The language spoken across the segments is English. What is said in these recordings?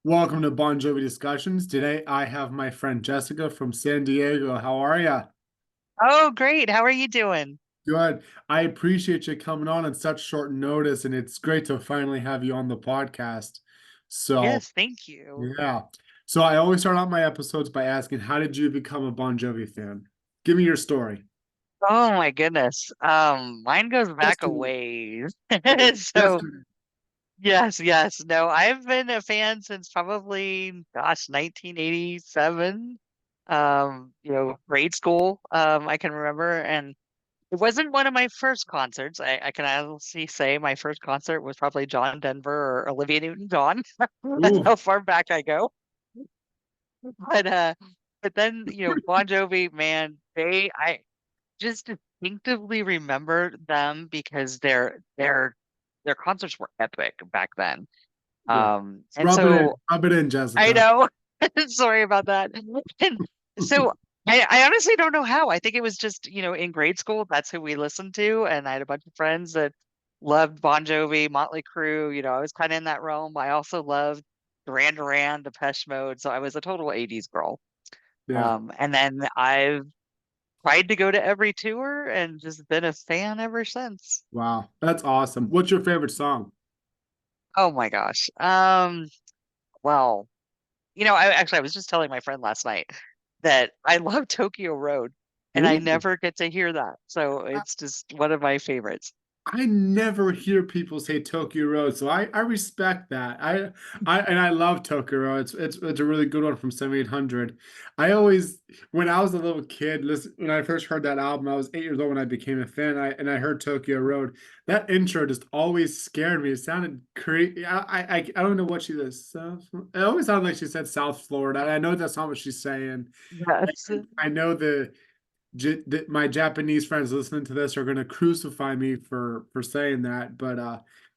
Welcome to Bon Jovi Discussions. Today I have my friend Jessica from San Diego. How are ya? Oh, great. How are you doing? Good. I appreciate you coming on such short notice, and it's great to finally have you on the podcast. So, Yes, thank you. yeah. So I always start out my episodes by asking, how did you become a Bon Jovi fan? Give me your story. Oh my goodness. Mine goes back a Yesterday. ways. So Yesterday. yes. No, I've been a fan since probably, gosh, 1987. Grade school. I can remember, and it wasn't one of my first concerts. I can honestly say my first concert was probably John Denver or Olivia Newton-John. That's Ooh, how far back I go. But but then, Bon Jovi, man, I just distinctively remember them because their concerts were epic back then. yeah. And Rub it in. so Rub it in, I Jessica. know, sorry about that. And so I honestly don't know how. I think it was just, in grade school, that's who we listened to. And I had a bunch of friends that loved Bon Jovi, Motley Crue. I was kind of in that realm. I also loved Duran Duran, Depeche Mode. So I was a total 80s girl. Yeah. And then I've tried to go to every tour and just been a fan ever since. Wow. That's awesome. What's your favorite song? Oh my gosh. Well, I was just telling my friend last night that I love Tokyo Road and I Ooh. never get to hear that. So it's just one of my favorites. I never hear people say Tokyo Road, so I respect that. I love Tokyo Road. It's a really good one from 7800. I always when I was a little kid, listen, when I first heard that album, I was 8 years old when I became a fan. I heard Tokyo Road. That intro just always scared me. It sounded crazy. I don't know what she says. It always sounded like she said South Florida. I know that's not what she's saying. Yes. I know my Japanese friends listening to this are gonna crucify me for saying that, but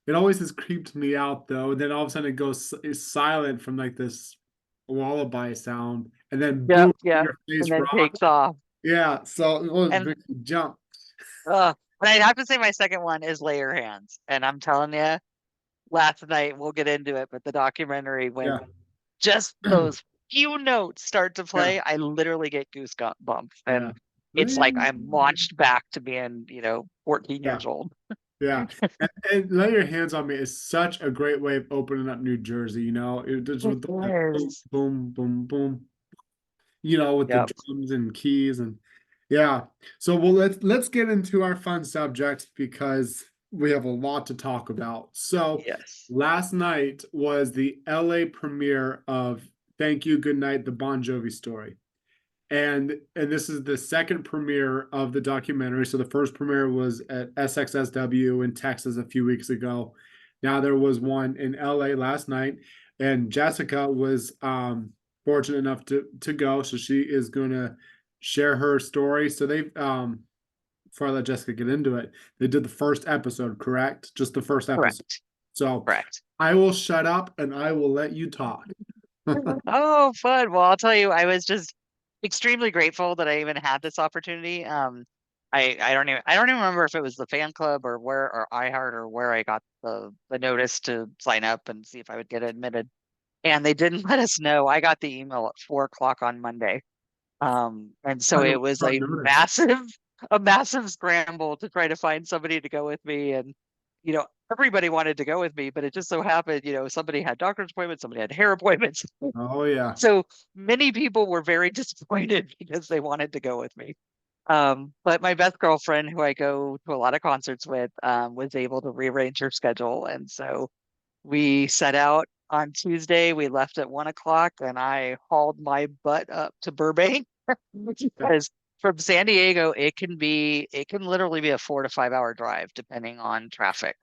it always has creeped me out though. And then all of a sudden it goes is silent from like this lullaby sound, and then boom, Yep, yep. your And face then rock. takes off. Yeah, so it was And make me jump. but I'd have to say my second one is Lay Your Hands. And I'm telling you, last night we'll get into it, but the documentary when Yeah, just those few notes start to yeah, play, I literally get goosebumps. yeah, And it's like I'm launched back to being, 14 yeah, years old. yeah. And Lay Your Hands on Me is such a great way of opening up New Jersey. It just It with the boom, is. boom, boom, boom. With the Yep. drums and keys and yeah. So well let's get into our fun subject because we have a lot to talk about. So Yes. last night was the LA premiere of Thank You, Good Night, the Bon Jovi story. And this is the second premiere of the documentary. So the first premiere was at SXSW in Texas a few weeks ago. Now there was one in LA last night, and Jessica was fortunate enough to go, so she is gonna share her story. So they've before I let Jessica get into it, they did the first episode, correct? Just the first episode. Correct. So Correct. I will shut up and I will let you talk. Oh, fun. Well, I'll tell you, I was just extremely grateful that I even had this opportunity. I don't even remember if it was the fan club or where or iHeart or where I got the notice to sign up and see if I would get admitted. And they didn't let us know. I got the email at 4 o'clock on Monday. And so I it don't was short a notice. massive scramble to try to find somebody to go with me. And, everybody wanted to go with me, but it just so happened, somebody had doctor's appointments, somebody had hair appointments. Oh yeah. So many people were very disappointed because they wanted to go with me. But my best girlfriend, who I go to a lot of concerts with, was able to rearrange her schedule. And so we set out on Tuesday. We left at 1 o'clock, and I hauled my butt up to Burbank because from San Diego, it can literally be a 4 to 5 hour drive depending on traffic.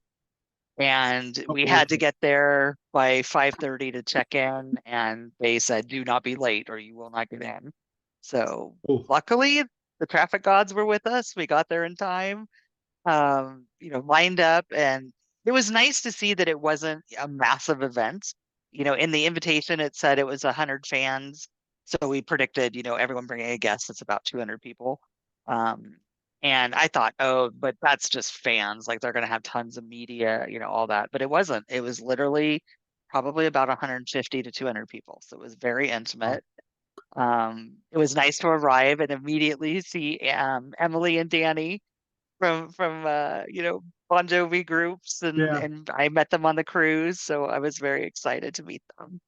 And we had to get there by 5:30 to check in, and they said, "Do not be late, or you will not get in." So Oh, luckily, the traffic gods were with us. We got there in time, lined up, and it was nice to see that it wasn't a massive event. In the invitation, it said it was 100 fans. So we predicted, everyone bringing a guest that's about 200 people. Um, and I thought, oh, but that's just fans. Like they're going to have tons of media, all that. But it wasn't. It was literally probably about 150 to 200 people. So it was very Wow. intimate. It was nice to arrive and immediately see Emily and Danny from Bon Jovi groups, and Yeah. and I met them on the cruise, so I was very excited to meet them.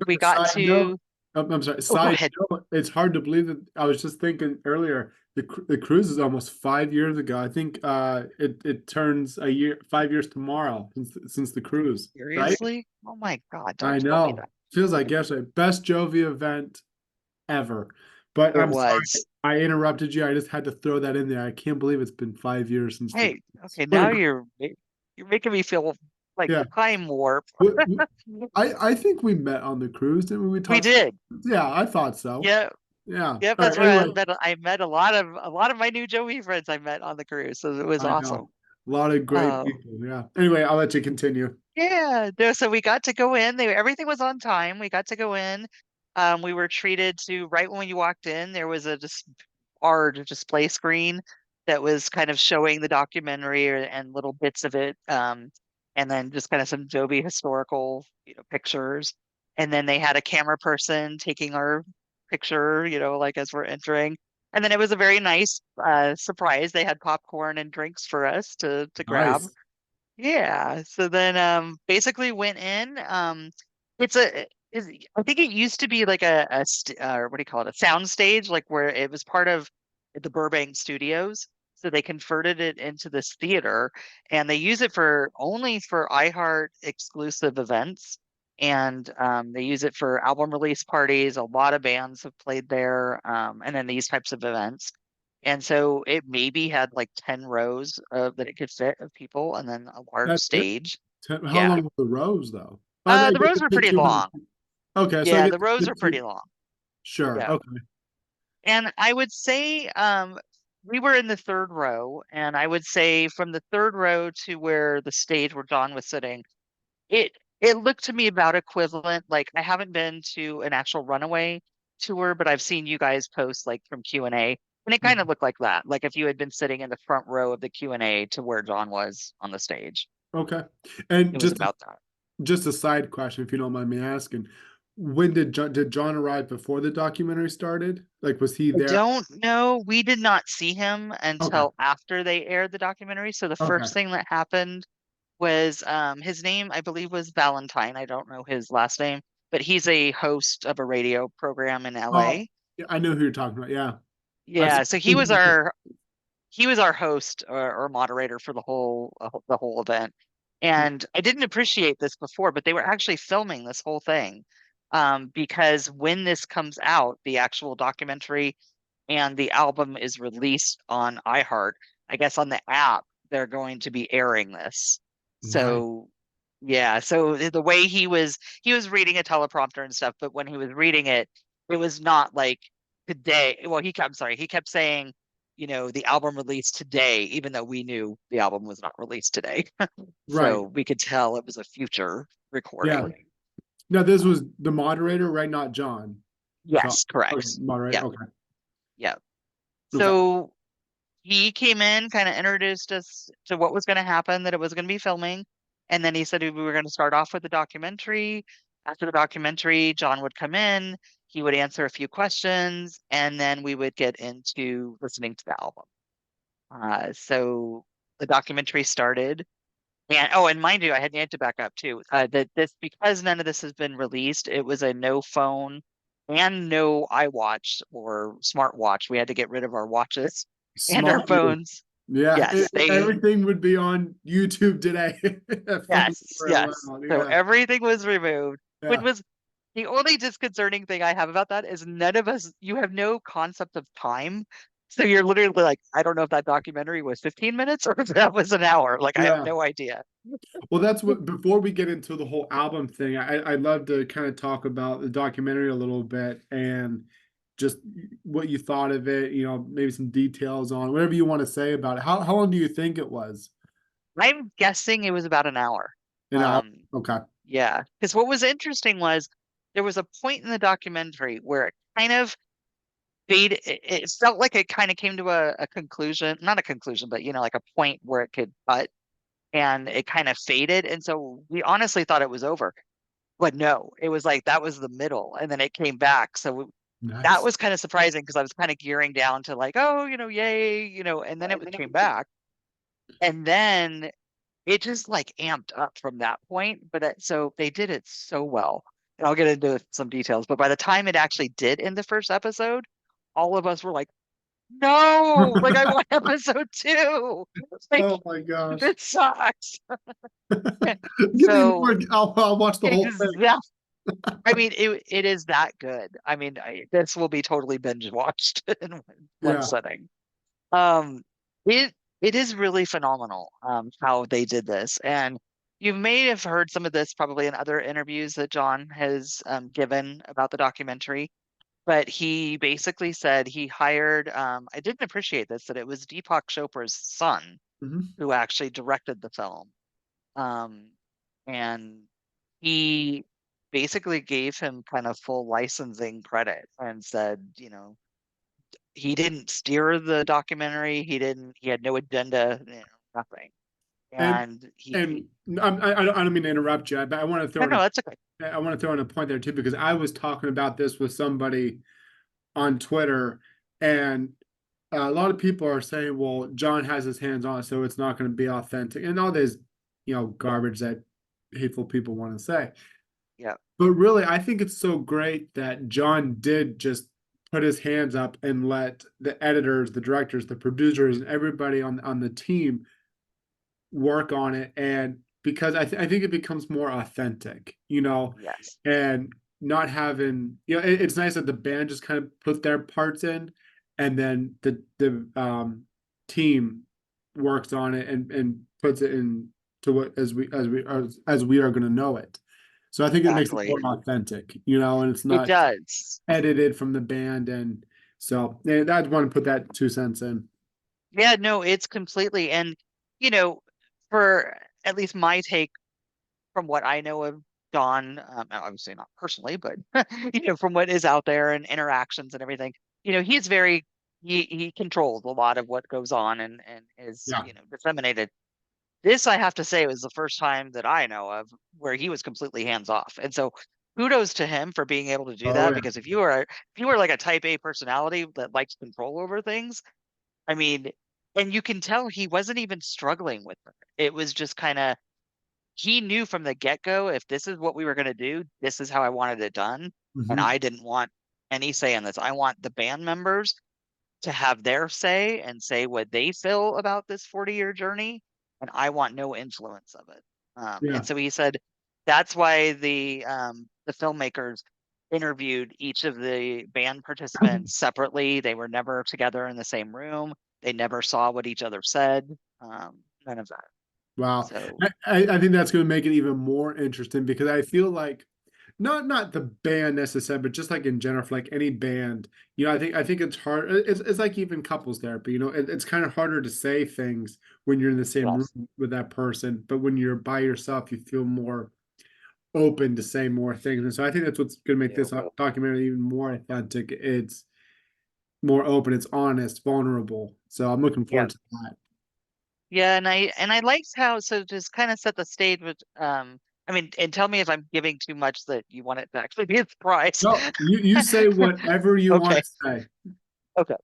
We got Side note, to I'm sorry. Oh, go Side ahead. note, it's hard to believe that I was just thinking earlier. The cruise is almost 5 years ago. I think it turns a year, 5 years tomorrow since the cruise, right? Seriously? Oh my God, I don't tell me know. that. Feels like yesterday. Best Jovi event ever. But It I'm sorry was. I interrupted you. I just had to throw that in there. I can't believe it's been 5 years since the Hey, cruise. okay, What now a you're making me feel like yeah. time warp. I think we met on the cruise, didn't we? We We talked. did. Yeah, I thought so. Yeah. Yeah. All Yep, right. that's where Anyway, I met a lot of my new Joey friends I met on the cruise. So it was I awesome. know. A lot of great Oh. people. Yeah. Anyway, I'll let you continue. Yeah, no, so we got to go in. Everything was on time. We got to go in. We were treated to right when you walked in, there was a just large display screen that was kind of showing the documentary and little bits of it. And then just kind of some Joby historical, pictures. And then they had a camera person taking our picture, like as we're entering. And then it was a very nice surprise. They had popcorn and drinks for us to grab. Nice. Yeah. So then basically went in. I think it used to be like what do you call it? A sound stage, like where it was part of the Burbank studios. So they converted it into this theater and they use it for only for iHeart exclusive events. And they use it for album release parties. A lot of bands have played there. And then these types of events. And so it maybe had like 10 rows that it could fit of people and then a large That's it. stage. How Yeah. long were the rows though? I The guess rows it were fit pretty 200. long. Okay, so I Yeah, guess the it rows were fit pretty two. long. Sure. Yeah. Okay. And I would say we were in the third row, and I would say from the third row to where the stage where John was sitting, it it looked to me about equivalent. Like I haven't been to an actual Runaway tour, but I've seen you guys post like from Q&A, and it kind of looked like that. Like if you had been sitting in the front row of the Q&A to where John was on the stage. Okay. It And was about that. just a side question, if you don't mind me asking, when did John arrive before the documentary started? Like, was he I there? don't know. We did not see him Okay. until after they aired the documentary. So the Okay. first thing that happened was his name, I believe, was Valentine. I don't know his last name, but he's a host of a radio program in Oh, LA. yeah, I know who you're talking about. Yeah. I've Yeah, so he was seen. our host or moderator for the whole event. And I didn't appreciate this before, but they were actually filming this whole thing. Because when this comes out, the actual documentary and the album is released on iHeart. I guess on the app, they're going to be airing this. Nice. So yeah, so the way he was reading a teleprompter and stuff, but when he was reading it, it was not like today. Well, I'm sorry, he kept saying, the album released today, even though we knew the album was not released today. So Right. we could tell it was a future Yeah. recording. Now this was the moderator, right? Not John. John. Yes, Okay. correct. Moderator. Yeah, Okay. yeah. Okay. So he came in, kind of introduced us to what was going to happen, that it was going to be filming. And then he said we were going to start off with the documentary. After the documentary, John would come in, he would answer a few questions, and then we would get into listening to the album. So the documentary started. And mind you, I had to back up too. That this because none of this has been released, it was a no phone and no iWatch or smartwatch. We had to get rid of our watches and our Smart move. phones. Yeah. Yes, Everything would be on YouTube today if phones yes, were yes. allowed. So Yeah. everything was removed, which Yeah. was the only disconcerting thing I have about that is none of us, you have no concept of time. So you're literally like, I don't know if that documentary was 15 minutes or if that was an hour. Like I have Yeah. no idea. Well, that's what, before we get into the whole album thing, I'd love to kind of talk about the documentary a little bit and just what you thought of it, maybe some details on whatever you want to say about it. How long do you think it was? I'm guessing it was about an hour. An hour? Um, Okay. yeah, because what was interesting was there was a point in the documentary where it kind of it felt like it kind of came to a conclusion, not a conclusion, but like a point where it could cut. and it kind of faded. And so we honestly thought it was over. But no, it was like that was the middle, and then it came back. So that Nice. was kind of surprising because I was kind of gearing down to like, oh, yay, and then came back. And then it just like amped up from that point. But so they did it so well. And I'll get into some details. But by the time it actually did in the first episode, all of us were like, no, like I want episode two. Like Oh my gosh. this sucks. Give me So more. I'll watch the whole thing. exactly. I mean, it is that good. I mean, this will be totally binge watched in one Yeah. setting. Um, it it is really phenomenal, how they did this, and you may have heard some of this probably in other interviews that John has given about the documentary. But he basically said he hired. I didn't appreciate this, that it was Deepak Chopra's son Mhm. who actually directed the film. Um, and he basically gave him kind of full licensing credit and said, he didn't steer the documentary. He had no agenda, nothing. And And and I don't mean to interrupt you, but no, no, that's okay. I want to throw in a point there too because I was talking about this with somebody on Twitter, and a lot of people are saying, "Well, John has his hands on it, so it's not going to be authentic," and all this, garbage that hateful people want to say. Yeah, But really, I think it's so great that John did just put his hands up and let the editors, the directors, the producers, and everybody on the team work on it. And because I think it becomes more authentic, yes, and not having, it's nice that the band just kind of put their parts in, and then the team works on it and puts it in to what as we are going to know it. So I think it makes it exactly. more authentic, and it's It not does. edited from the band. And so yeah, I want to put that 2 cents in. Yeah, no, it's completely. And, you know, for at least my take from what I know of Don, obviously not personally, but from what is out there and interactions and everything, he's very he controls a lot of what goes on and is, Yeah. disseminated. This, I have to say, was the first time that I know of where he was completely hands off. And so kudos to him for being able to do Oh that, yeah. because if you were like a type A personality that likes control over things, I mean, and you can tell he wasn't even struggling with it. It was just kind of, he knew from the get-go, if this is what we were going to do, this is how I wanted it done. And Hmm. I didn't want any say in this. I want the band members to have their say and say what they feel about this 40-year journey. And I want no influence of it. Yeah. And so he said that's why the filmmakers interviewed each of the band participants separately. They were never together in the same room. They never saw what each other said. None of that. Wow. So I think that's going to make it even more interesting because I feel like not the band necessarily, but just like in general, for like any band, I think it's hard. It's like even couples therapy, it's kind of harder to say things when you're in the same yes, room with that person, but when you're by yourself, you feel more open to say more things. And so I think that's what's going to make this you. documentary even more authentic. It's more open, it's honest, vulnerable. So I'm looking Yeah. forward to that. Yeah, and I liked how, so just kind of set the stage with I mean, and tell me if I'm giving too much that you want it to actually be a surprise. No, you say whatever you want Okay. to say. Okay.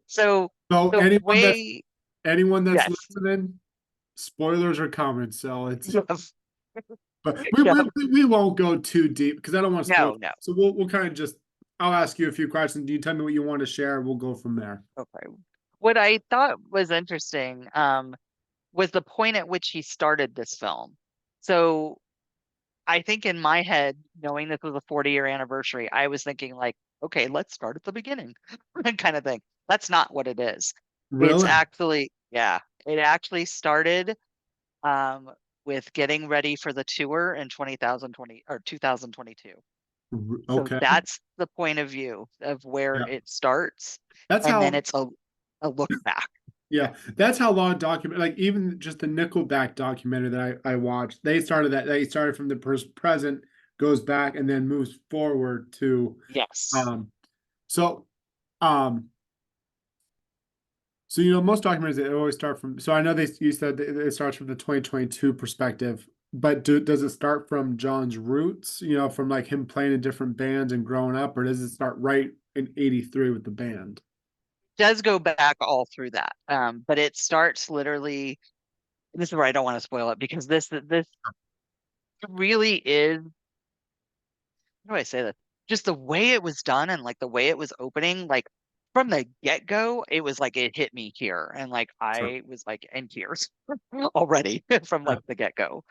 So So the way, anyone that's yes. listening, spoilers are coming. So it's Yes. but we Yeah. we, we won't go too deep because I don't want to spoil. No, no. So we'll kind of just I'll ask you a few questions. You tell me what you want to share. We'll go from there. Okay. What I thought was interesting was the point at which he started this film. So I think in my head, knowing this was a 40-year anniversary, I was thinking like, okay, let's start at the beginning, kind of thing. That's not what it is. It's Really? actually, yeah, it actually started um, with getting ready for the tour in 2020 or 2022. So Okay. that's the point of view of where Yeah. it starts, That's and then how. it's a look back. Yeah, that's how long document like even just the Nickelback documentary that I watched. They started from the present, goes back, and then moves forward to Yes. um. So um So, most documentaries, they always start from, so I know you said that it starts from the 2022 perspective, but does it start from John's roots, from like him playing in different bands and growing up, or does it start right in 83 with the band? Does go back all through that. But it starts literally, this is where I don't want to spoil it because this really is, how do I say this? Just the way it was done and like the way it was opening, like from the get-go, it was like it hit me here. And like Sure. I was like in tears already from Yeah. like the get-go.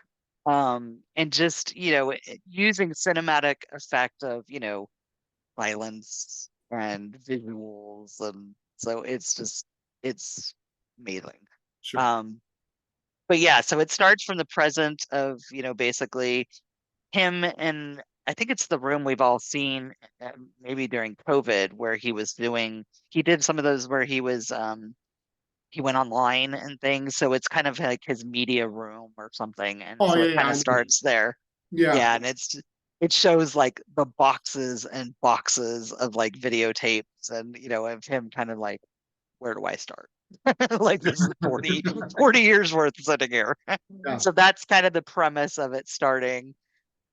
And just, using cinematic effect of, violence and visuals. And so it's just, it's amazing. Sure. Um, but yeah, so it starts from the present of, basically him and I think it's the room we've all seen maybe during COVID where he did some of those where he went online and things. So it's kind of like his media room or something. And Oh so yeah, it yeah, kind I of know. starts there. Yeah. Yeah. And it shows like the boxes and boxes of like videotapes and, of him kind of like, where do I start? Like this is 40 years worth sitting here. Yeah. So that's kind of the premise of it starting.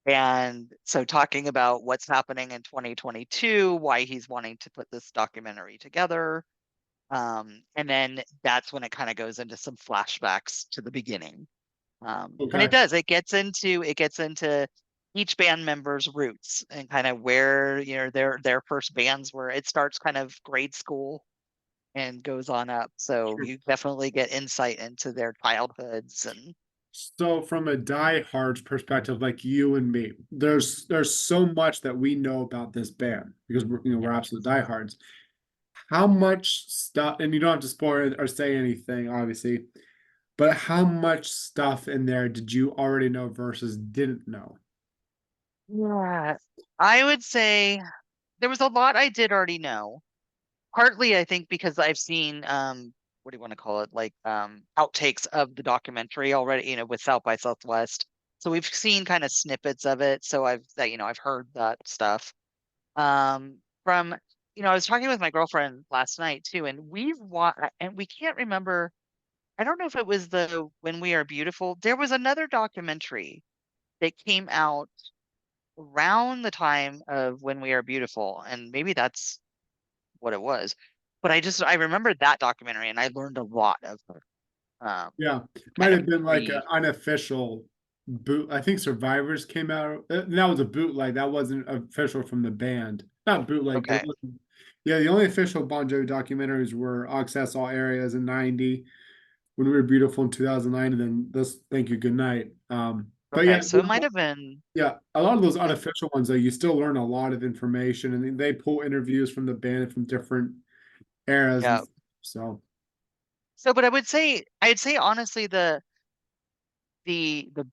And so talking about what's happening in 2022, why he's wanting to put this documentary together. And then that's when it kind of goes into some flashbacks to the beginning. And Okay. it gets into each band member's roots and kind of where, their first bands were. It starts kind of grade school and goes on up. So Sure. you definitely get insight into their childhoods and So from a diehard's perspective, like you and me, there's so much that we know about this band because we're absolute diehards. How much stuff, and you don't have to spoil it or say anything, obviously, but how much stuff in there did you already know versus didn't know? yeah. I would say there was a lot I did already know. Partly, I think, because I've seen what do you want to call it? Like outtakes of the documentary already, with South by Southwest. So we've seen kind of snippets of it. So I've heard that stuff. From I was talking with my girlfriend last night too, and and we can't remember. I don't know if it was the When We Are Beautiful. There was another documentary that came out around the time of When We Are Beautiful, and maybe that's what it was. But I remembered that documentary and I learned a lot of um Yeah, might kind of have been like an pre unofficial boot. I think Survivors came out. That was a bootleg. That wasn't official from the band. Not bootleg, but it okay. wasn't. Yeah, the only official Bon Jovi documentaries were Access All Areas in '90, When We Were Beautiful in 2009, and then this Thank You Good Night. But yeah, Okay. So it might have been yeah, a lot of those yeah, unofficial ones though, you still learn a lot of information, and they pull interviews from the band from different eras and yeah. stuff. So So but I'd say honestly the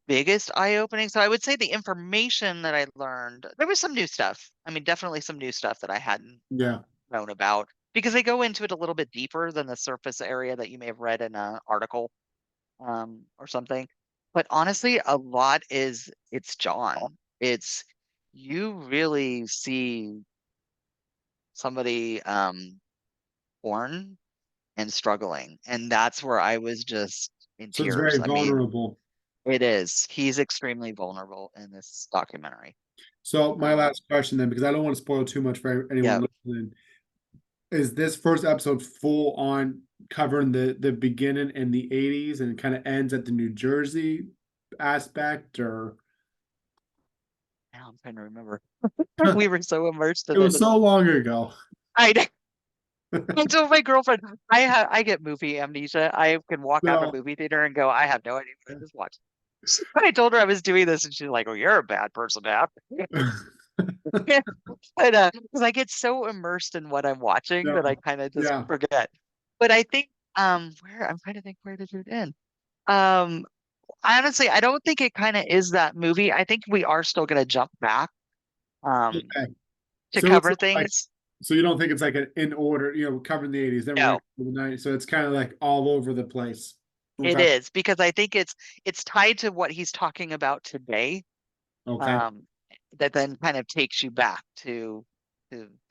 biggest eye-opening. So I would say the information that I learned, there was some new stuff. I mean, definitely some new stuff that I hadn't yeah. known about because they go into it a little bit deeper than the surface area that you may have read in an article or something. But honestly, a lot is it's John. It's you really see somebody born and struggling, and that's where I was just in So it's tears. very I mean, vulnerable. it is. He's extremely vulnerable in this documentary. So my Um, last question then, because I don't want to spoil too much for anyone yeah. listening, is this first episode full on covering the beginning in the 80s and kind of ends at the New Jersey aspect, or Now I'm trying to remember. it We were so immersed in was it. so long ago. I I told my girlfriend I get movie amnesia. I can walk out of a So movie theater and go, I have no idea what I just watched. I told her I was doing this, and she's like, "Oh, you're a bad person to have." But because I get so immersed in what I'm watching that I no, kind of just yeah, forget. But I think where I'm trying to think where did it end? Um, honestly, I don't think it kind of is that movie. I think we are still gonna jump back um okay. to So it's cover not like, things. so you don't think it's like an in order, covering the 80s, then we're gonna No, cover the 90s. So it's kind of like all over the place. it Okay. is because I think it's tied to what he's talking about today. Okay. Um, that then kind of takes you back to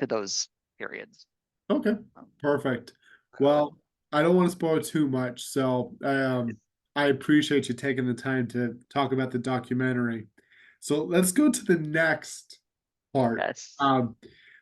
those periods. Okay. Um, Perfect. uh, Well, I don't want to spoil too much, so I appreciate you taking the time to talk about the documentary. So let's go to the next part. Yes.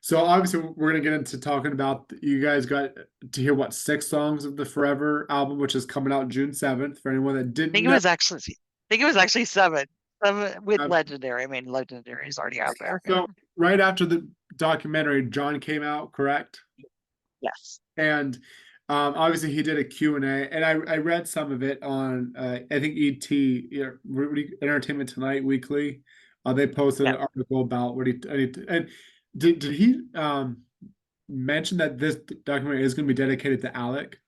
So obviously we're gonna get into talking about you guys got to hear what 6 songs of the Forever album, which is coming out June 7th. For anyone that I think didn't it know, was actually, I think it was actually seven. Seven with uh, Legendary. I mean, Legendary is already out there. so right after the documentary, John came out, correct? Yes. And obviously he did a Q&A, and I read some of it on I think ET, Entertainment Tonight Weekly. They posted Yeah. an article about what and did he mention that this documentary is going to be dedicated to Alec?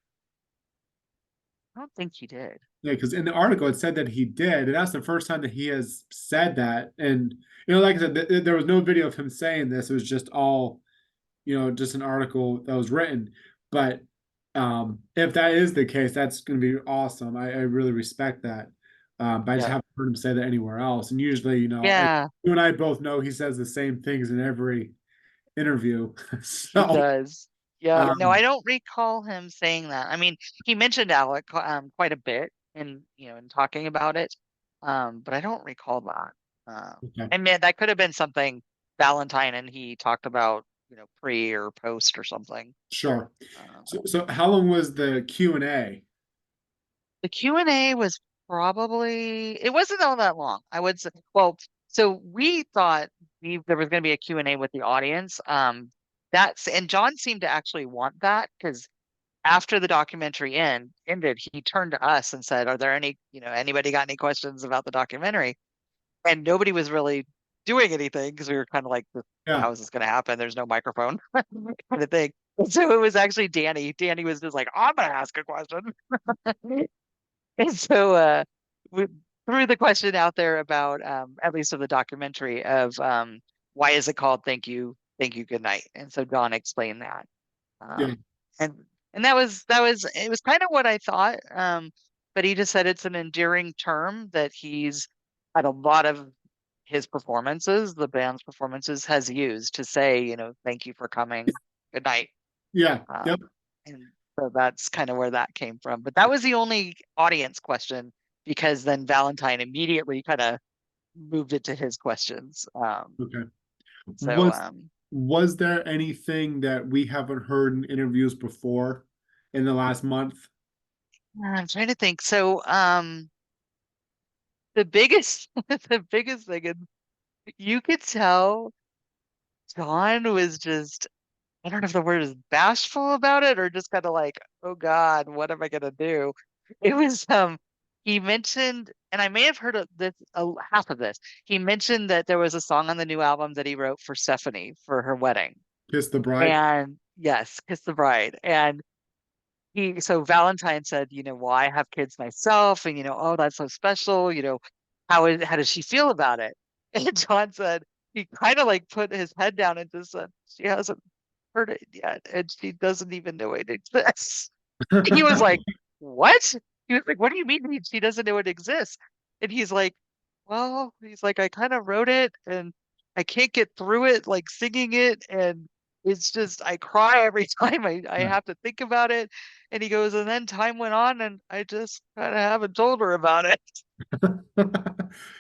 I don't think he did. Yeah, because in the article it said that he did, and that's the first time that he has said that. And like I said, there was no video of him saying this. It was just all just an article that was written. But if that is the case, that's going to be awesome. I really respect that. But I just Yeah. haven't heard him say that anywhere else. And usually, Yeah, you and I both know he says the same things in every interview. he So, does. Yeah. No, um, I don't recall him saying that. I mean, he mentioned Alec quite a bit in, in talking about it. But I don't recall that. okay, And man, that could have been something Valentine and he talked about, pre or post or something. sure. Um, So how long was the Q&A? The Q&A was probably, it wasn't all that long. I would say, well, so we thought there was going to be a Q&A with the audience. And John seemed to actually want that because after the documentary ended, he turned to us and said, "Are there anybody got any questions about the documentary?" And nobody was really doing anything because we were kind of like, Yeah, "How is this going to happen? There's no microphone," kind of thing. So it was actually Danny. Danny was just like, "I'm going to ask a question." And so we threw the question out there about at least of the documentary of why is it called Thank You, Good Night? And so Don explained that. yeah, And that was it was kind of what I thought. But he just said it's an endearing term that he's had a lot of his performances, the band's performances, has used to say, thank you for coming, good night. yeah, yep, Um, and so that's kind of where that came from. But that was the only audience question because then Valentine immediately kind of moved it to his questions. okay. So Was was there anything that we haven't heard in interviews before in the last month? I'm trying to think. So the biggest the biggest thing, and you could tell John was just, I don't know if the word is bashful about it or just kind of like, oh God, what am I gonna do? It was he mentioned, and I may have heard of this half of this. He mentioned that there was a song on the new album that he wrote for Stephanie for her wedding. Kiss the Bride? And yes, Kiss the Bride. And so Valentine said, well, I have kids myself, and oh, that's so special. How does she feel about it? And John said he kind of like put his head down and just said, she hasn't heard it yet, and she doesn't even know it exists. He was like, "What?" He was like, "What do you mean she doesn't know it exists?" And he's like, "Well," he's like, "I kind of wrote it and I can't get through it like singing it, and it's just I cry every time I Yeah. have to think about it." And he goes, "And then time went on and I just kind of haven't told her about it."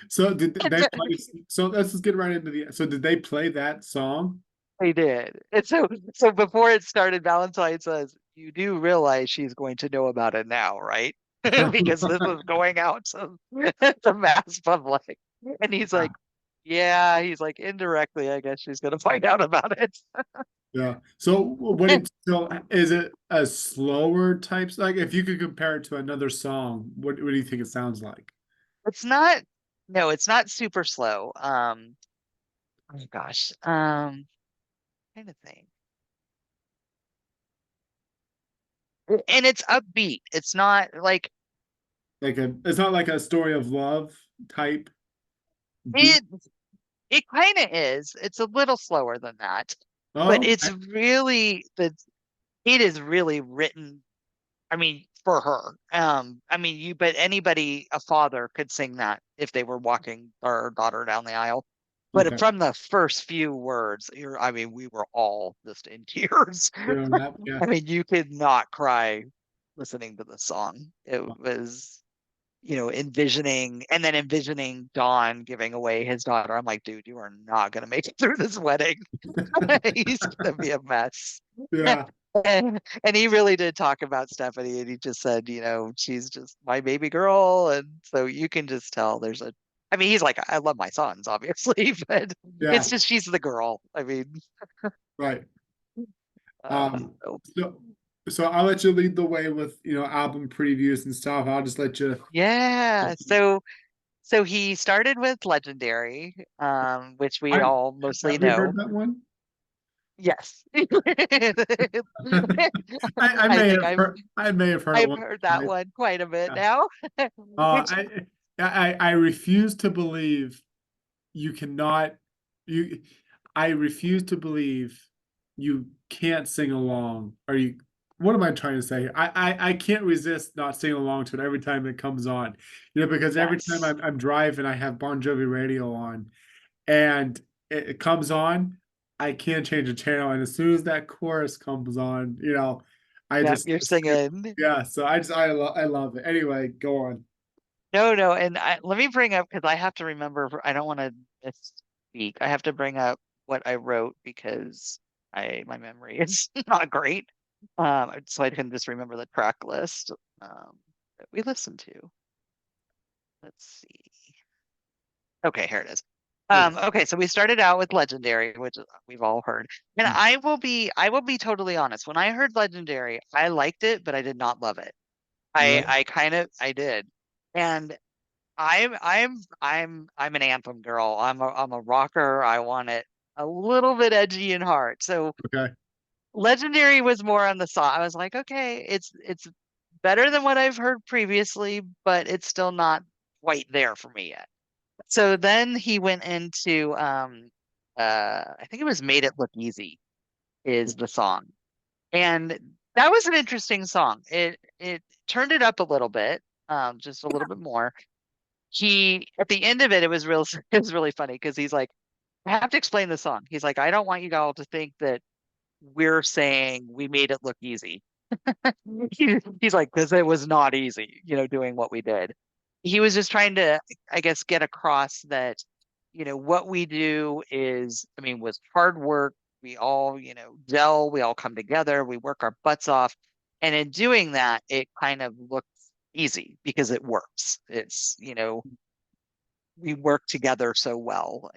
So did And they play, so let's just get right into so did they play that song? they did. And so before it started, Valentine says, "You do realize she's going to know about it now, right?" Because this is going out to the mass public. And he's like, "Yeah," he's like, "Indirectly, I guess she's gonna find out about it." Yeah. So so is it a slower type, like if you could compare it to another song, what do you think it sounds like? It's not, no, it's not super slow. Oh gosh. Trying to think. And it's upbeat. It's not like It's not like a story of love type beat. it it kind of is. It's a little slower than that. But Oh, it's really the it is really written, I mean, for her. I mean, but anybody, a father could sing that if they were walking their daughter down the aisle. But okay. from the first few words, I mean, we were all just in tears. Yeah, I mean, you could not cry. listening to the song. It was, envisioning and then envisioning Don giving away his daughter. I'm like, dude, you are not gonna make it through this wedding. He's gonna be a mess. Yeah, And he really did talk about Stephanie, and he just said, she's just my baby girl. And so you can just tell I mean, he's like, I love my sons, obviously, but yeah, it's just she's the girl. I mean, right. uh, Um, so so so I'll let you lead the way with album previews and stuff. I'll just let you. yeah. So he started with Legendary, which we I all mostly have we heard know. that one? Yes. I I may think have heard. I may have heard it I've once heard or that twice. one quite a bit Yeah. now. Uh, Which I, I refuse to believe you cannot you I refuse to believe you can't sing along. Are you what am I trying to say here? I can't resist not singing along to it every time it comes on. Because every time yes. I'm driving, I have Bon Jovi radio on and it comes on, I can't change the channel. And as soon as that chorus comes on, I Yep, just you're singing. yeah, so I love it. Anyway, go on. No, no, and let me bring up because I have to remember. I don't want to misspeak. I have to bring up what I wrote because my memory is not great. So I can just remember the track list that we listened to. Let's see. Okay, here it is. Okay. Okay, so we started out with Legendary, which we've all heard. And I will be totally honest. When I heard Legendary, I liked it, but I did not love it. I Really? I kind of I did. And I'm an anthem girl. I'm a rocker. I want it a little bit edgy and hard. So Okay. Legendary was more on the side. I was like, okay, it's better than what I've heard previously, but it's still not quite there for me yet. So then he went into I think it was Made It Look Easy is the song. And that was an interesting song. It turned it up a little bit, just a little bit more. He at the end of it, it was real it was really funny because he's like, I have to explain the song. He's like, I don't want you all to think that we're saying we made it look easy. He's like, because it was not easy, doing what we did. He was just trying to, I guess, get across that, what we do is, I mean, was hard work. We all, gel, we all come together, we work our butts off. And in doing that, it kind of looks easy because it works. It's, we work together so well,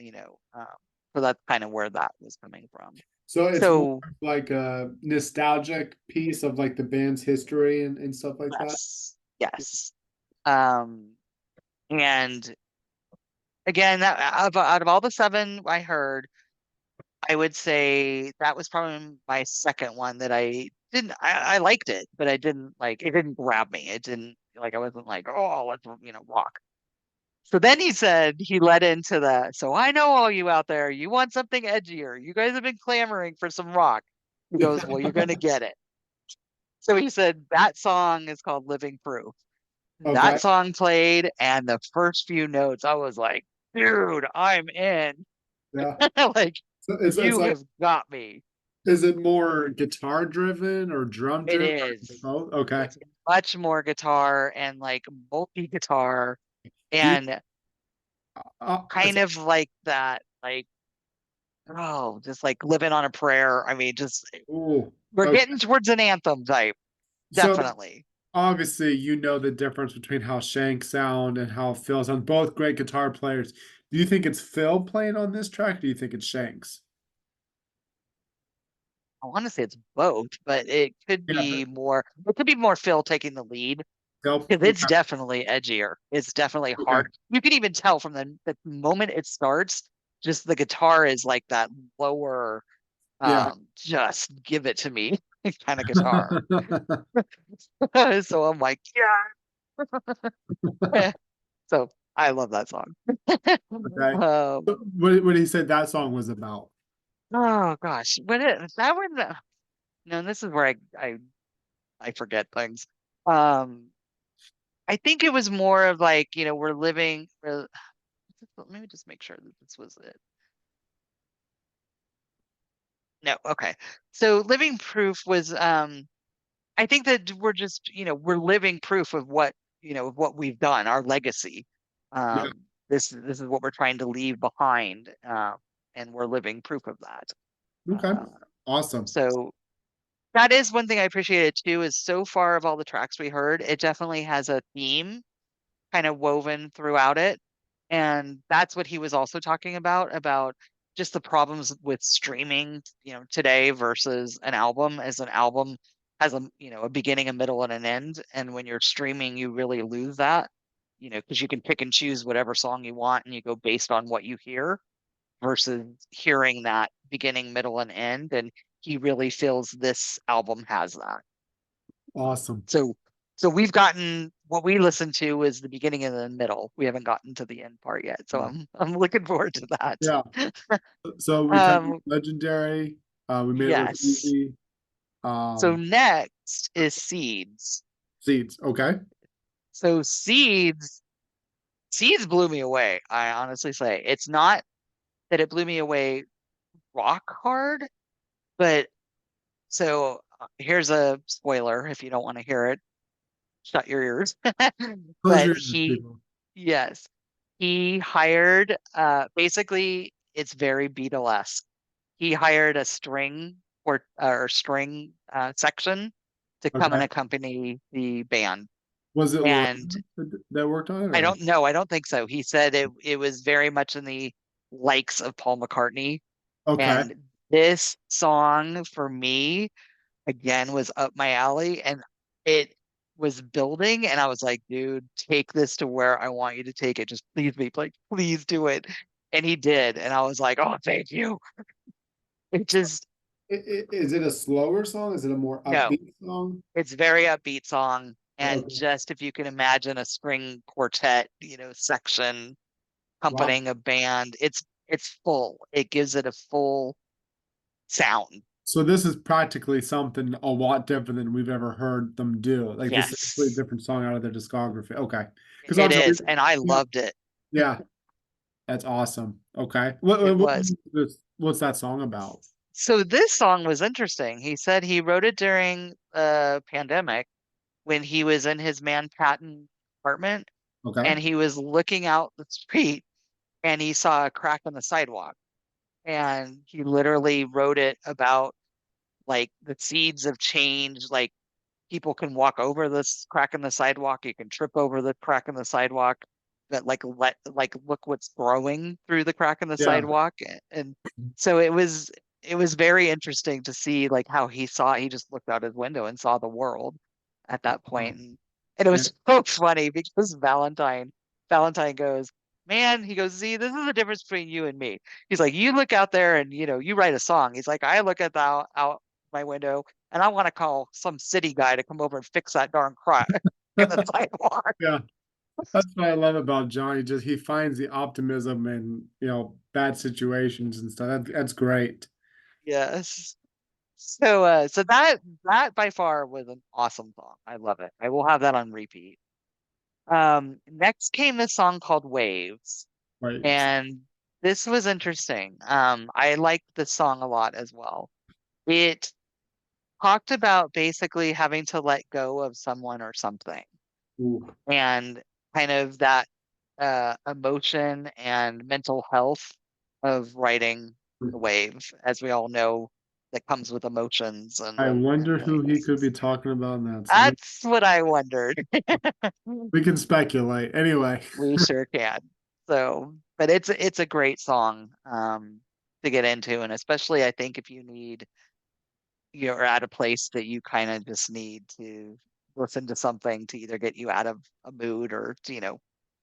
so that's kind of where that was coming from. So it's more So like a nostalgic piece of like the band's history and stuff like that. yes, yes. Um, and again, that out of all the seven I heard, I would say that was probably my second one that I liked it, but I didn't like it didn't grab me. It didn't like I wasn't like, oh, let's rock. So then he said he led into so I know all you out there, you want something edgier. You guys have been clamoring for some rock. He goes, well, you're gonna get it. So he said that song is called Living Proof. Okay. That song played, and the first few notes, I was like, dude, I'm in. Yeah. Like, So it's you like have got me. is it more guitar driven or drum It driven or is. both? Okay. It's much more guitar and like multi guitar Do you and kind of like that, like, oh, just like living on a prayer. I mean, just oh, we're okay. getting towards an anthem type, So definitely. obviously you know the difference between how Shank sound and how Phil sound. Both great guitar players. Do you think it's Phil playing on this track? Or do you think it's Shanks? I want to say it's both, but Yeah, it could be more Phil taking the lead Phil. because it's Okay. definitely edgier. It's definitely Okay. hard. You can even tell from the moment it starts, just the guitar is like that lower, Yeah. just give it to me kind of guitar. So I'm like, yeah. So I love that song. Okay. Um, So what he said that song was about. oh gosh, that one? No, this is where I forget things. Um, I think it was more of like, we're living. Let me just make sure that this was it. No, okay. So Living Proof was I think that we're just, we're living proof of what we've done, our legacy. Yeah. This is what we're trying to leave behind, and we're living proof of that. Okay. Uh, Awesome. so that is one thing I appreciated too, is so far of all the tracks we heard, it definitely has a theme kind of woven throughout it. And that's what he was also talking about just the problems with streaming, today versus an album, as an album has a beginning, a middle, and an end. And when you're streaming, you really lose that, because you can pick and choose whatever song you want and you go based on what you hear versus hearing that beginning, middle, and end. And he really feels this album has that. Awesome. So so we've gotten what we listen to is the beginning and the middle. We haven't gotten to the end part yet. So Yeah. I'm looking forward to that. Yeah. So we covered Um Legendary. We made it look yes. easy. So Um, next is Seeds. Seeds. Okay. So Seeds blew me away. I honestly say it's not that it blew me away rock hard, but here's a spoiler if you don't want to hear it, shut your ears. Close But your ears, people. yes, he hired, basically it's very Beatlesque. He hired a string or string section to come and Okay. accompany the band. Was it Lorena And that worked on it I or? don't know, I don't think so. He said it was very much in the likes of Paul McCartney. Okay. And this song for me again was up my alley, and it was building, and I was like, dude, take this to where I want you to take it. Just please be like, please do it. And he did. And I was like, oh, thank you. It just Is it a slower song? Is it a more no, upbeat song? it's very upbeat song. And Okay. just if you can imagine a string quartet, section Wow. accompanying a band, it's full. It gives it a full sound. So this is practically something a lot different than we've ever heard them do. Like this is a completely Yes, different song out of their discography. Okay. Because it obviously, is. And I loved it. yeah, that's awesome. Okay. It was. What's that song about? So this song was interesting. He said he wrote it during the pandemic when he was in his Manhattan apartment Okay. and he was looking out the street and he saw a crack in the sidewalk. And he literally wrote it about like the seeds of change, like people can walk over this crack in the sidewalk, you can trip over the crack in the sidewalk, that look what's growing through the crack in the Yeah. sidewalk. And so it was very interesting to see like how he just looked out his window and saw the world at that point. And it Yeah. was so funny because Valentine goes, man, he goes, see, this is the difference between you and me. He's like, you look out there and you write a song. He's like, I look at the out my window and I want to call some city guy to come over and fix that darn crack in the sidewalk. Yeah. That's what I love about Johnny. Just he finds the optimism in, bad situations and stuff. That's great. Yes. So that by far was an awesome song. I love it. I will have that on repeat. Next came this song called Waves, Right. and this was interesting. I liked this song a lot as well. It talked about basically having to let go of someone or something, Ooh. and kind of that emotion and mental health of writing the wave, as we all know, that comes with emotions I and wonder who he feelings. could be talking about in that song. That's what I wondered. We can speculate. Anyway. We sure can. But it's a great song to get into, and especially I think if you're at a place that you kind of just need to listen to something to either get you out of a mood or to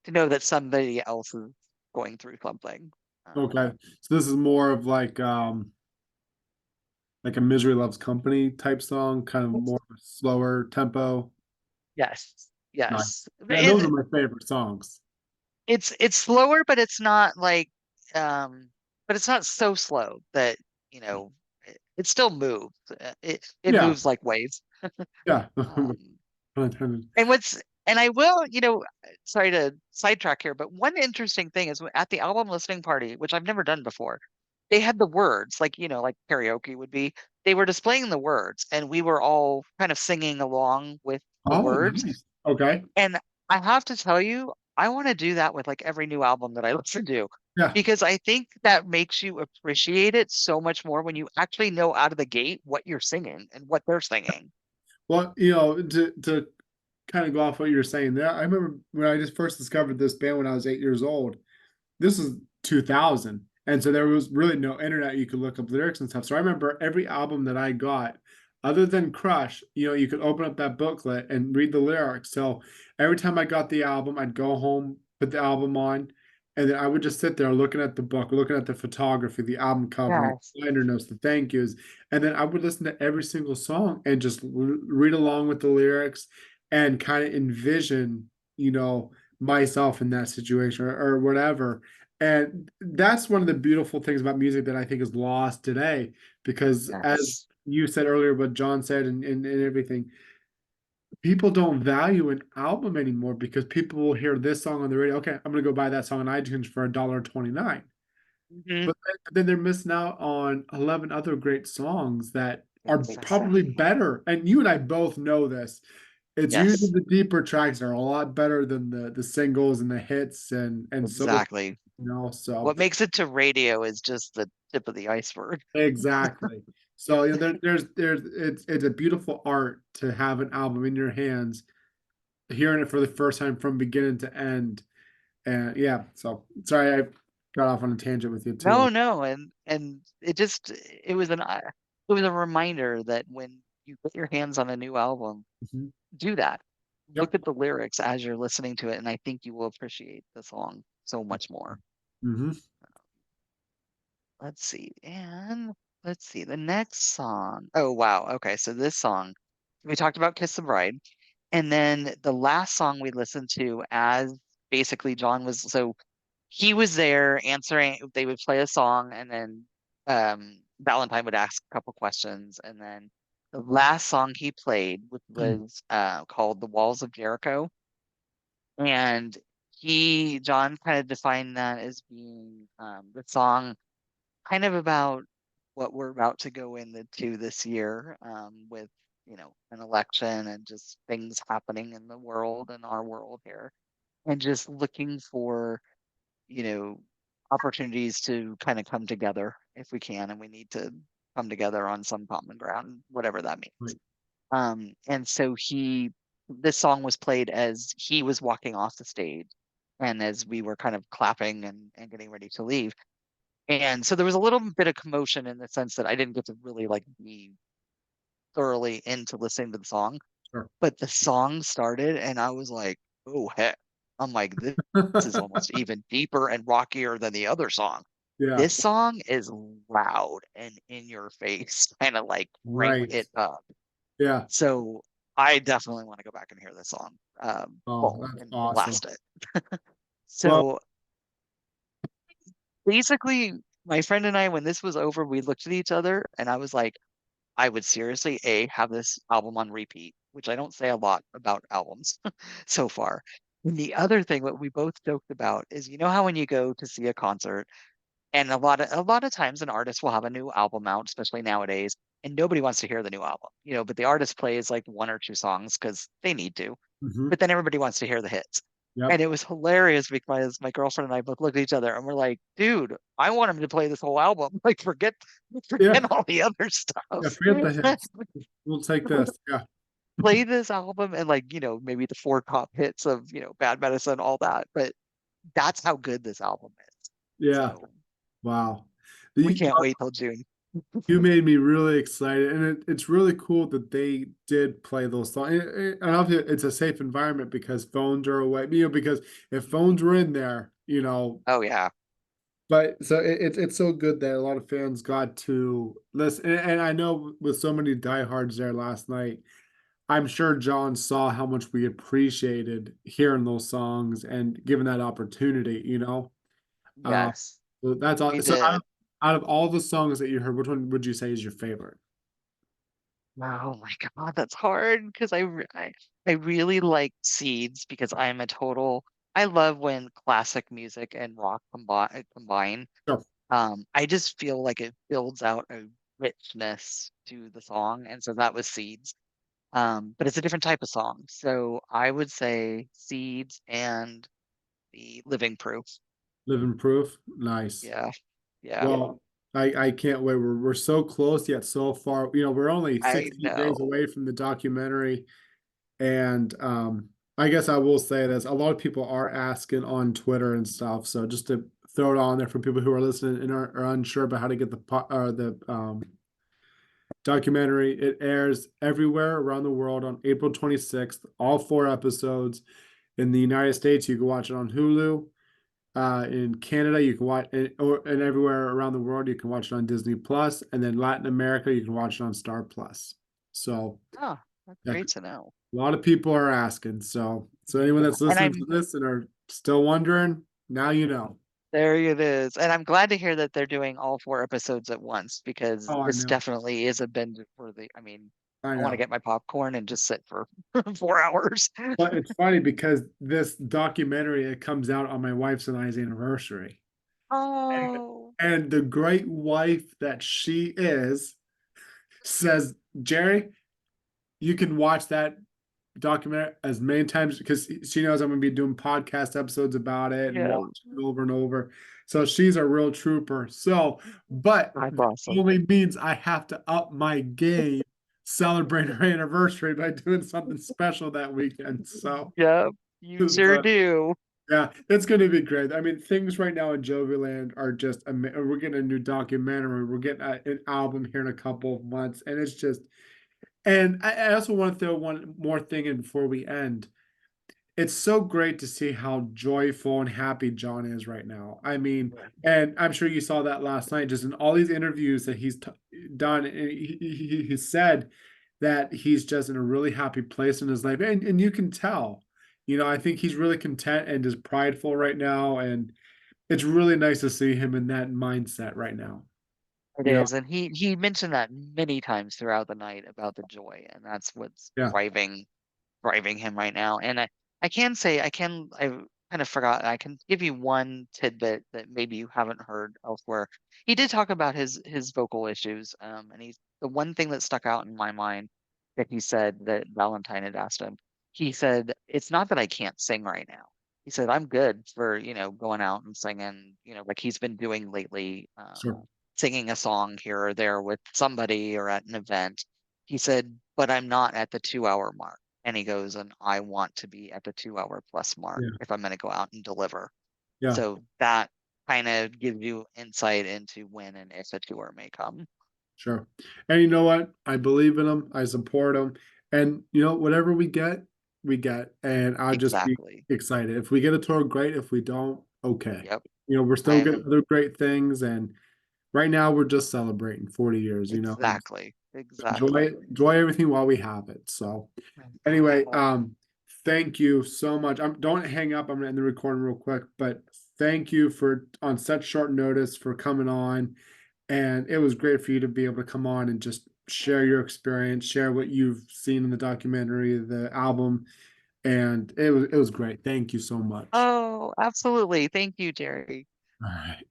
know that somebody else is going through something. Um, Okay. So this is more of like a Misery Loves Company type song, kind of more of a slower tempo. yes, Nice. yes. Yeah, those are my favorite songs. It's slower, but it's not like but it's not so slow that it still moves. It Yeah, moves like waves. yeah. Um, Pun intended. and what's and I will, sorry to sidetrack here, but one interesting thing is at the album listening party, which I've never done before, they had the words, like, like karaoke would be. They were displaying the words, and we were all kind of singing along with the Oh, words. nice. Okay. And I have to tell you, I want to do that with like every new album that I listen to, Yeah. because I think that makes you appreciate it so much more when you actually know out of the gate what you're singing and what they're singing. Well, to kind of go off what you're saying there, I remember when I just first discovered this band when I was 8 years old. This is 2000. And so there was really no internet. You could look up lyrics and stuff. So I remember every album that I got, other than Crush, you could open up that booklet and read the lyrics. So every time I got the album, I'd go home, put the album on, and then I would just sit there looking at the book, looking at the photography, the album cover, Yes. the liner notes, the thank yous. And then I would listen to every single song and just read along with the lyrics and kind of envision, you know, myself in that situation or whatever. And that's one of the beautiful things about music that I think is lost today, because as Yes. you said earlier, what John said and everything, people don't value an album anymore because people will hear this song on the radio. Okay, I'm gonna go buy that song on iTunes for $1.29. Hmm. But then they're missing out on 11 other great songs that are probably Exactly. better. And you and I both know this. It's usually Yes, the deeper tracks are a lot better than the singles and the hits and so exactly. so What makes it to radio is just the tip of the iceberg. exactly. So there's it's a beautiful art to have an album in your hands, hearing it for the first time from beginning to end. And yeah, so sorry I got off on a tangent with you too. No, no, and it was a reminder that when you get your hands on a new album, Mhm. do that. Yep. Look at the lyrics as you're listening to it, and I think you will appreciate the song so much more. Hmm. Let's see. And let's see the next song. Oh, wow. Okay, so this song, we talked about Kiss the Bride. And then the last song we listened to, as basically John was, so he was there answering, they would play a song, and then Valentine would ask a couple questions. And then the last song he played, which was called The Walls of Jericho. And John kind of defined that as being the song kind of about what we're about to go into this year, with, an election and just things happening in the world and our world here, and just looking for, you know, opportunities to kind of come together if we can, and we need to come together on some common ground, whatever that means. Right. And so this song was played as he was walking off the stage, and as we were kind of clapping and getting ready to leave. And so there was a little bit of commotion in the sense that I didn't get to really like be thoroughly into listening to the song, Sure. but the song started and I was like, oh heck. I'm like, this is almost even deeper and rockier than the other song. Yeah. This song is loud and in your face, kind of like crank Right. it up. Yeah. So I definitely want to go back and hear this song, Oh, full that's and awesome. blast it. Well, So basically, my friend and I, when this was over, we looked at each other and I was like, I would seriously have this album on repeat, which I don't say a lot about albums so far. And the other thing that we both joked about is, how when you go to see a concert, and a lot of times an artist will have a new album out, especially nowadays, and nobody wants to hear the new album, but the artist plays like one or two songs because they need to, mhm. but then everybody wants to hear the hits. And Yep. it was hilarious because my girlfriend and I both looked at each other and we're like, dude, I want him to play this whole album. Like, Yeah. forget all the other Yeah. stuff. Forget the hits. We'll take this. Yeah. Play this album and, like, maybe the four top hits of, Bad Medicine, all that. But that's how good this album is. Yeah. So Wow. we The, can't wait till June. you made me really excited, and it's really cool that they did play those songs. And obviously, it's a safe environment because phones are away. Because if phones were in there, Oh yeah. but so it's so good that a lot of fans got to listen. And I know with so many diehards there last night, I'm sure John saw how much we appreciated hearing those songs and given that opportunity. Uh, Yes, so that's all. we So did. out of all the songs that you heard, which one would you say is your favorite? Oh my God, that's hard because I really like Seeds because I love when classic music and rock combine. Sure. I just feel like it builds out a richness to the song, and so that was Seeds. But it's a different type of song. So I would say Seeds and the Living Proof. Living proof. Nice. Yeah, yeah, Well, I can't wait. We're so close yet so far. We're only I 60 days know. away from the documentary. And I guess I will say this, a lot of people are asking on Twitter and stuff. So just to throw it on there for people who are listening and are unsure about how to get the documentary, it airs everywhere around the world on April 26th, all 4 episodes. In the United States, you can watch it on Hulu. In Canada, you can watch it, and everywhere around the world, you can watch it on Disney Plus, and then Latin America, you can watch it on Star Plus. So Oh, that's yeah, great to know. a lot of people are asking. So anyone that's And listening to I'm this and are still wondering, now you know. there it is. And I'm glad to hear that they're doing all 4 episodes at once because Oh, I this know. definitely is a binge worthy. I mean, I I want to know. get my popcorn and just sit for 4 hours. But it's funny because this documentary it comes out on my wife's and I's anniversary. And, Oh, and the great wife that she is says, Jerry, you can watch that documentary as many times because she knows I'm going to be doing podcast episodes about it and yeah. watching it over and over. So she's a real trooper. So, but That's that awesome. only means I have to up my game, celebrate her anniversary by doing something special that weekend. So, Yep, you sure but do. yeah, it's going to be great. I mean, things right now in Joviland are just, we're getting a new documentary. We're getting an album here in a couple of months. And it's just, and I also want to throw one more thing in before we end. It's so great to see how joyful and happy John is right now. I mean, Yeah. and I'm sure you saw that last night, just in all these interviews that he's done. And he said that he's just in a really happy place in his life, and you can tell. I think he's really content and just prideful right now, and it's really nice to see him in that mindset right now. It You know, is, and he mentioned that many times throughout the night about the joy, and that's what's yeah, driving him right now. And I can say I kind of forgot. I can give you one tidbit that maybe you haven't heard elsewhere. He did talk about his vocal issues, and he's the one thing that stuck out in my mind that he said that Valentine had asked him. He said, "It's not that I can't sing right now." He said, "I'm good for going out and singing, like he's been doing lately." sure, Singing a song here or there with somebody or at an event. He said, but I'm not at the 2 hour mark. And he goes, and I want to be at the 2 hour plus mark yeah, if I'm going to go out and deliver. yeah. So that kind of gives you insight into when and if a tour may come. Sure. And you know what? I believe in them. I support them. And whatever we get, we get. And I'll just be Exactly. excited. If we get a tour, great. If we don't, okay. Yep. We're still getting I'm other great things. And right now we're just celebrating 40 years, and exactly. enjoy Exactly. it, enjoy everything while we have it. So anyway, thank you so much. Don't hang up. I'm gonna end the recording real quick, but thank you for on such short notice for coming on. And it was great for you to be able to come on and just share your experience, share what you've seen in the documentary, the album, and it was great. Thank you so much. Oh, absolutely. Thank you, Jerry. All right.